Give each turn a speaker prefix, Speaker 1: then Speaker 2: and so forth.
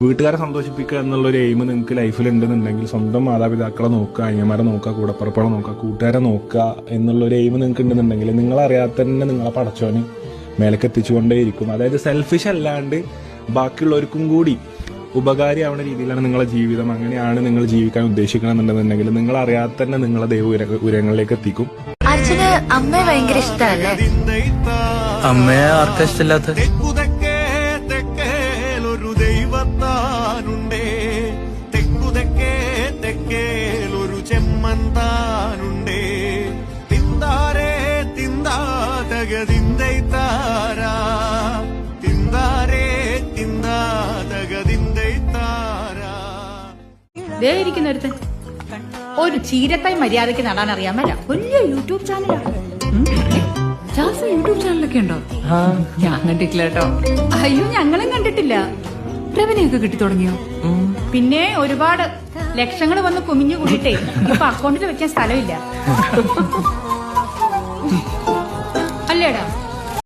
Speaker 1: വീട്ടുകാരെ സന്തോഷിപ്പിക്കുക എന്നുള്ള ഒരു എയിം നിങ്ങൾക്ക് ലൈഫിൽ ഉണ്ടെന്നുണ്ടെങ്കിൽ സ്വന്തം മാതാപിതാക്കളെ നോക്കുക, അനിയന്മാരെ നോക്കുക, കൂടപ്പുറപ്പുകളെ നോക്കുക, കൂട്ടുകാരെ നോക്കുക എന്നുള്ളൊരു എയിം നിങ്ങൾക്ക് ഉണ്ടെന്നുണ്ടെങ്കിൽ നിങ്ങളറിയാതെ തന്നെ നിങ്ങളെ പടച്ചോന് മേലേക്ക് എത്തിച്ചുകൊണ്ടേയിരിക്കും. അതായത് സെൽഫിഷ് അല്ലാണ്ട് ബാക്കിയുള്ളവർക്കും കൂടി ഉപകാരിയാവുന്ന രീതിയിലാണ് നിങ്ങളെ ജീവിതം. അങ്ങനെയാണ് നിങ്ങൾ ജീവിക്കാൻ ഉദ്ദേശിക്കണമെന്നുണ്ടെന്നുണ്ടെങ്കിൽ നിങ്ങൾ അറിയാതെ തന്നെ നിങ്ങളെ ദൈവ ഉയരങ്ങളിലേക്ക് എത്തിക്കും.
Speaker 2: അർജുന് അമ്മയെ ഭയങ്കര ഇഷ്ടമല്ലേ?
Speaker 3: അമ്മയെ ആർക്കാ ഇഷ്ടമില്ലാത്ത?
Speaker 4: ദൈവത്താനുണ്ടേ തെക്കുതെക്കേ തെക്കേലൊരു ചെമ്മന്താനുണ്ടേ തിന്താരേ തിന്താതകതിന്തൈത്താരാ തിന്താരേ തിന്താതകതിന്തൈത്താരാ.
Speaker 5: ദേ ഇരിക്കുന്നൊരുത്തൻ ഒരു ചീരക്കായ് മര്യാദയ്ക്ക് നടാൻ അറിയാമല്ല, വലിയ യൂട്യൂബ് ചാനലാണ്. യൂട്യൂബ് ചാനലൊക്കെ ഉണ്ടോ? ഞാൻ കണ്ടിട്ടില്ല കേട്ടോ. അയ്യോ, ഞങ്ങളും കണ്ടിട്ടില്ല. റവന്യൂക്കെ കിട്ടി തുടങ്ങിയോ? പിന്നെ ഒരുപാട് ലക്ഷങ്ങൾ വന്ന് കുമിഞ്ഞു കൂടിയിട്ടേ ഇപ്പൊ അക്കൗണ്ടിൽ വെക്കാൻ സ്ഥലമില്ല.